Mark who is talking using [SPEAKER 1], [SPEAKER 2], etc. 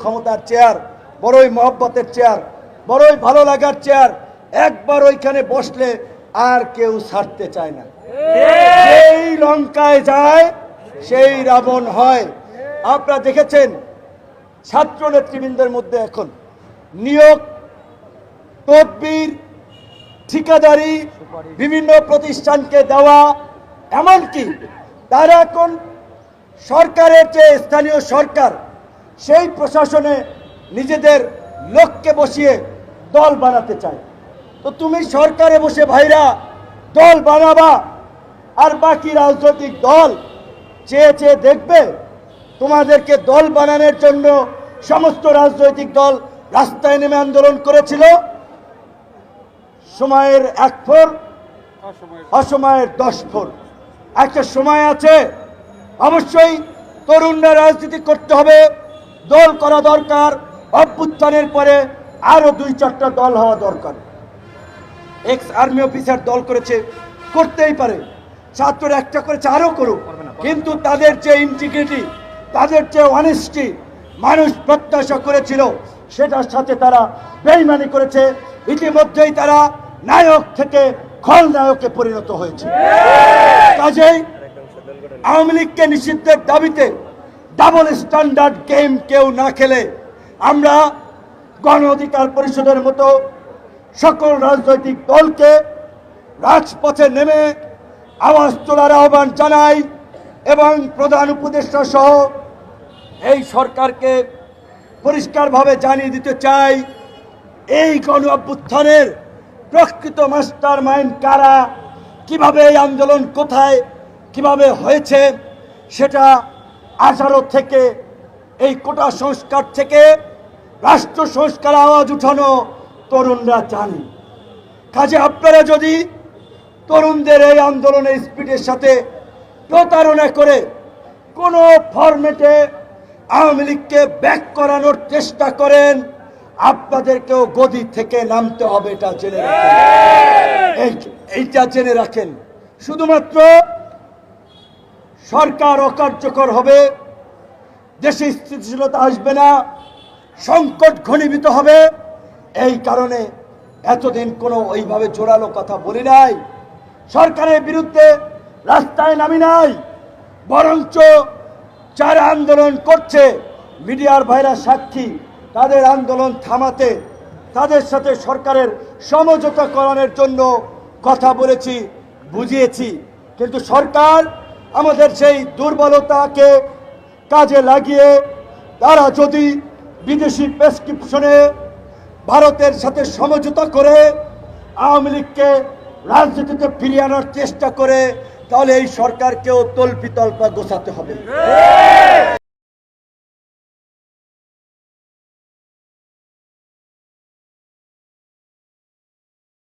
[SPEAKER 1] ক্ষমতার চেয়ার, বড়ই মহব্বতের চেয়ার, বড়ই ভালো লাগার চেয়ার, একবার ওইখানে বসলে আর কেউ ছাড়তে চায় না। সেই লঙ্কায় যায় সেই রাবণ হয়। আপনারা দেখেছেন ছাত্র নেতৃবৃন্দের মধ্যে এখন নিয়োগ, তদবির, ঠিকাদারি, বিভিন্ন প্রতিষ্ঠানকে দেওয়া, এমনকি তারা এখন সরকারের যে স্থানীয় সরকার সেই প্রশাসনে নিজেদের লোককে বসিয়ে দল বানাতে চায়। তো তুমি সরকারে বসে ভাইরা দল বানাবা, আর বাকি রাজনৈতিক দল চেয়ে চেয়ে দেখবে? তোমাদেরকে দল বানানোর জন্য সমস্ত রাজনৈতিক দল রাস্তায় নেমে আন্দোলন করেছিল। সময়ের 1 ফোর, অসময়ের 10 ফোর। একটা সময় আছে, অবশ্যই তরুণরা রাজনীতি করতে হবে, দল করা দরকার। অভ্যুত্থানের পরে আরো 2-4টা দল হওয়া দরকার। এক্স আর্মি অফিসার দল করেছে, করতেই পারে। ছাত্ররা একটা করেছে, আরো করুক। কিন্তু তাদের যে ইন্টিগ্রিটি, তাদের যে অনেস্টি মানুষ প্রত্যাশা করেছিল, সেটার সাথে তারা বেইমানি করেছে। ইতিমধ্যেই তারা নায়ক থেকে খলনায়কে পরিণত হয়েছে। কাজেই আওয়ামী লীগকে নিষিদ্ধের দাবিতে ডাবল স্ট্যান্ডার্ড গেম কেউ না খেলে আমরা গণ অধিকার পরিষদের মতো সকল রাজনৈতিক দলকে রাজপথে নেমে আওয়াজ তোলার আহ্বান জানাই এবং প্রধান উপদেষ্টা সহ এই সরকারকে পরিষ্কারভাবে জানিয়ে দিতে চাই, এই গণ অভ্যুত্থানের প্রকৃত মাস্টার মাইন্ড কারা, কিভাবে এই আন্দোলন কোথায় কিভাবে হয়েছে, সেটা 18 থেকে এই কোটা সংস্কার থেকে রাষ্ট্র সংস্কার আওয়াজ উঠানো তরুণরা জানে। কাজে আপনারা যদি তরুণদের এই আন্দোলনের স্পিডের সাথে প্রতারণা করে কোনো ফরম্যাটে আওয়ামী লীগকে ব্যাক করানোর চেষ্টা করেন, আপনাদেরকেও গদি থেকে নামতে হবে। এটা জেনে রাখেন, এইটা জেনে রাখেন। শুধুমাত্র সরকার অকার্যকর হবে, দেশে স্থিতিশীলতা আসবে না, সংকট ঘনীভূত হবে। এই কারণে এতদিন কোনো ওইভাবে জোরালো কথা বলি নাই, সরকারের বিরুদ্ধে রাস্তায় নামি নাই। বরঞ্চ যারা আন্দোলন করছে, মিডিয়ার ভাইরা সাক্ষী, তাদের আন্দোলন থামাতে, তাদের সাথে সরকারের সমঝোতা করানোর জন্য কথা বলেছি, বুঝিয়েছি। কিন্তু সরকার আমাদের সেই দুর্বলতাকে কাজে লাগিয়ে তারা যদি বিদেশি প্রেসক্রিপশনে ভারতের সাথে সমঝোতা করে আওয়ামী লীগকে রাজনীতিতে ফিরিয়ে আনার চেষ্টা করে, তাহলে এই সরকারকেও তল্পিতল্পা গোছাতে হবে।